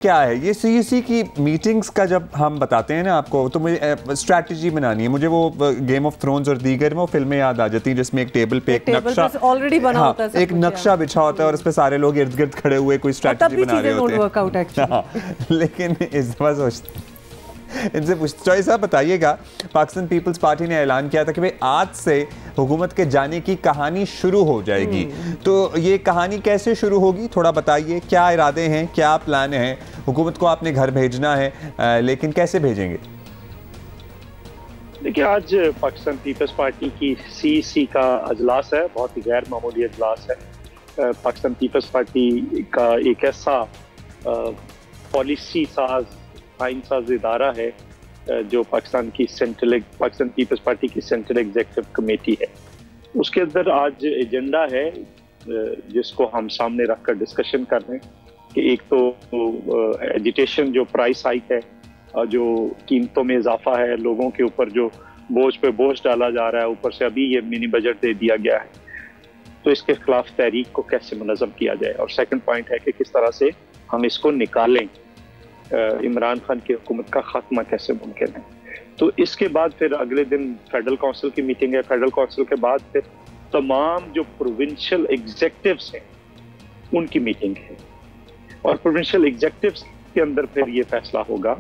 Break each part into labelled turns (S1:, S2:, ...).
S1: क्या है ये सीईसी की मीटिंग्स का? जब हम बताते हैं ना आपको, तो मुझे स्ट्रैटेजी बनानी है, मुझे वो गेम ऑफ थ्रोन्स और दीगर में वो फिल्में याद आ जाती हैं जिसमें एक टेबल पे एक नक्शा ऑलरेडी बना होता है, एक नक्शा बिछा होता है और उस पर सारे लोग इर्द गिर्द खड़े हुए कोई स्ट्रैटेजी बना रहे होते हैं। लेकिन इस दफा सोचते इनसे पूछते साहब बताइएगा, पाकिस्तान पीपल्स पार्टी ने ऐलान किया था कि भाई आज से हुकूमत के जाने की कहानी शुरू हो जाएगी, तो ये कहानी कैसे शुरू होगी थोड़ा बताइए, क्या इरादे हैं, क्या प्लान है? हुकूमत को आपने घर भेजना है, लेकिन कैसे भेजेंगे?
S2: देखिए, आज पाकिस्तान पीपल्स पार्टी की सीईसी का अजलास है, बहुत ही गैर मामूली अजलास है। पाकिस्तान पीपल्स पार्टी का एक ऐसा पॉलिसी साज आइन साज इदारा है जो पाकिस्तान पीपल्स पार्टी की सेंट्रल एग्जीक्यूटिव कमेटी है। उसके अंदर आज एजेंडा है जिसको हम सामने रखकर डिस्कशन कर रहे हैं कि एक तो एजिटेशन, जो प्राइस हाइक है, जो कीमतों में इजाफा है, लोगों के ऊपर जो बोझ पे बोझ डाला जा रहा है, ऊपर से अभी ये मिनी बजट दे दिया गया है, तो इसके खिलाफ तहरीक को कैसे मुनज़्ज़म किया जाए। और सेकंड पॉइंट है कि किस तरह से हम इसको निकालें, इमरान खान की हुकूमत का खात्मा कैसे मुमकिन है। तो इसके बाद फिर अगले दिन फेडरल काउंसिल की मीटिंग है। फेडरल काउंसिल के बाद फिर तमाम जो प्रोविंशियल एग्जीक्यूटिव्स हैं उनकी मीटिंग है, और प्रोविंशियल एग्जीक्यूटिव्स के अंदर फिर ये फैसला होगा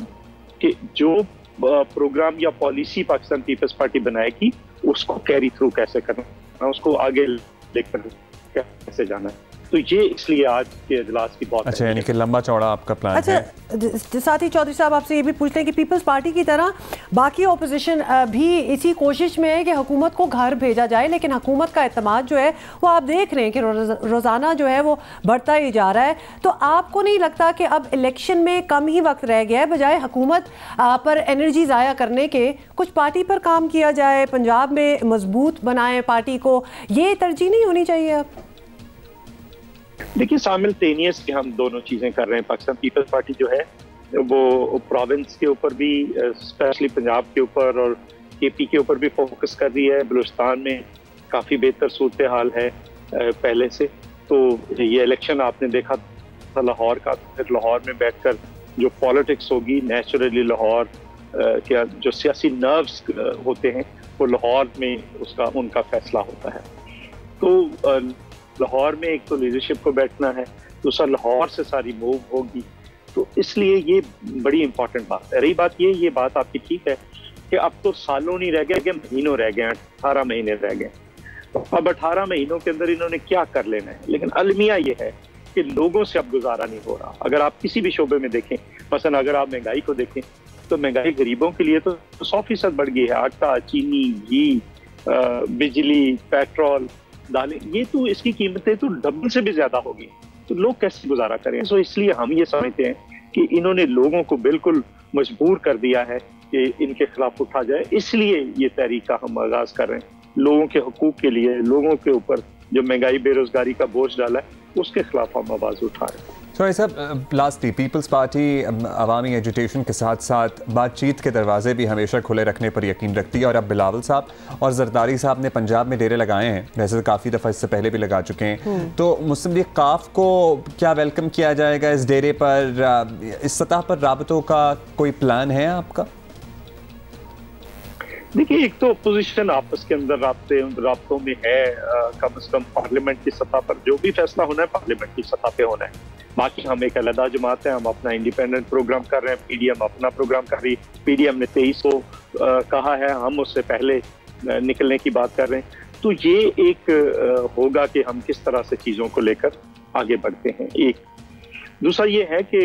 S2: कि जो प्रोग्राम या पॉलिसी पाकिस्तान पीपल्स पार्टी बनाएगी उसको कैरी थ्रू कैसे करना, उसको आगे लेकर कैसे जाना है। तो ये इसलिए आज के इजलास की बहुत
S1: अच्छा, यानी कि लंबा चौड़ा आपका प्लान है।
S3: साथ ही चौधरी साहब आपसे ये भी पूछते हैं कि पीपल्स पार्टी की तरह बाकी ओपोजिशन भी इसी कोशिश में है कि हुकूमत को घर भेजा जाए, लेकिन हुकूमत का एतमाद जो है वो आप देख रहे हैं कि रोज़ाना जो है वो बढ़ता ही जा रहा है। तो आपको नहीं लगता कि अब इलेक्शन में कम ही वक्त रह गया है, बजाय हुकूमत पर एनर्जी ज़ाया करने के कुछ पार्टी पर काम किया जाए, पंजाब में मजबूत बनाए पार्टी को, ये तरजीह नहीं होनी चाहिए अब?
S2: देखिए, साइमल्टेनियस हम दोनों चीजें कर रहे हैं। पाकिस्तान पीपल्स पार्टी जो है वो प्रोविंस के ऊपर भी, स्पेशली पंजाब के ऊपर और केपी के ऊपर भी फोकस कर रही है। बलूचिस्तान में काफ़ी बेहतर सूरत हाल है पहले से। तो ये इलेक्शन आपने देखा था लाहौर का, फिर लाहौर में बैठकर जो पॉलिटिक्स होगी, नेचुरली लाहौर क्या जो सियासी नर्व्स होते हैं वो लाहौर में उनका फैसला होता है। तो लाहौर में एक तो लीडरशिप को बैठना है, दूसरा लाहौर से सारी मूव होगी। तो इसलिए ये बड़ी इंपॉर्टेंट बात है। रही बात ये बात आपकी ठीक है कि अब तो सालों नहीं रह गए, महीनों रह गए, 18 महीने रह गए। अब 18 महीनों के अंदर इन्होंने क्या कर लेना है। लेकिन अलमिया ये है कि लोगों से अब गुजारा नहीं हो रहा। अगर आप किसी भी शोबे में देखें, मसलन अगर आप महंगाई को देखें तो महंगाई गरीबों के लिए तो 100% बढ़ गई है। आटा, चीनी, घी, बिजली, पेट्रोल, दालें, ये तो इसकी कीमतें तो डबल से भी ज्यादा होगी। तो लोग कैसे गुजारा करें? तो इसलिए हम ये समझते हैं कि इन्होंने लोगों को बिल्कुल मजबूर कर दिया है कि इनके खिलाफ उठा जाए। इसलिए ये तहरीक का हम आगाज कर रहे हैं, लोगों के हुकूक के लिए, लोगों के ऊपर जो महंगाई बेरोजगारी का बोझ डाला है उसके खिलाफ हम आवाज उठा रहे हैं।
S1: सॉरी साहब, लास्टली पीपल्स पार्टी अवामी एजुटेशन के साथ साथ बातचीत के दरवाजे भी हमेशा खुले रखने पर यकीन रखती है, और अब बिलावल साहब और जरदारी साहब ने पंजाब में डेरे लगाए हैं, वैसे तो काफ़ी दफ़ा इससे पहले भी लगा चुके हैं। तो मुस्लिम लीग काफ को क्या वेलकम किया जाएगा इस डेरे पर? इस सतह पर राबतों का कोई प्लान है आपका?
S2: देखिए, एक तो अपोजिशन आपस के अंदर राब्तों में है। कम से कम पार्लियामेंट की सतह पर जो भी फैसला होना है पार्लियामेंट की सतह पे होना है। बाकी हम एक अलग जमात है, हम अपना इंडिपेंडेंट प्रोग्राम कर रहे हैं, पीडीएम अपना प्रोग्राम कर रही है। पीडीएम ने 23 को कहा है, हम उससे पहले निकलने की बात कर रहे हैं। तो ये एक होगा कि हम किस तरह से चीज़ों को लेकर आगे बढ़ते हैं। एक दूसरा ये है कि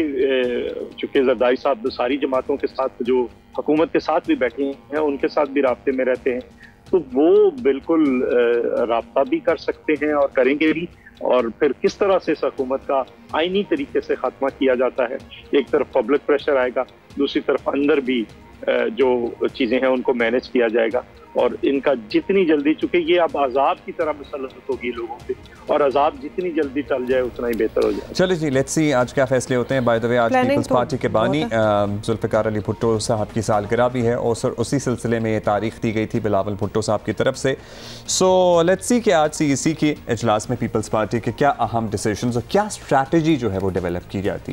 S2: चूंकि जरदारी साहब सारी जमातों के साथ, जो हुकूमत के साथ भी बैठे हैं, उनके साथ भी राब्ते में रहते हैं, तो वो बिल्कुल राब्ता भी कर सकते हैं और करेंगे भी। और फिर किस तरह से इस हुकूमत का आईनी तरीके से खात्मा किया जाता है, एक तरफ पब्लिक प्रेशर आएगा, दूसरी तरफ अंदर भी जो चीज़ें हैं उनको मैनेज किया जाएगा। और इनका जितनी जल्दी, चूंकि ये अब अजाब की तरह मुसल्लत होगी लोगों पे, और अजाब जितनी जल्दी चल जाए उतना ही बेहतर हो जाए।
S1: चलिए जी, लेट्स सी आज क्या फैसले होते हैं। बाय द वे, आज पीपल्स पार्टी के बानी जुल्फ़िकार अली भुट्टो साहब की सालगिरह भी है, और उसी सिलसिले में ये तारीख दी गई थी बिलावल भुट्टो साहब की तरफ से। सो लेट्स सी कि आज सीईसी के इजलास में पीपल्स पार्टी के क्या अहम डिसीजंस और क्या स्ट्रैटेजी जो है वो डेवलप की जाती है।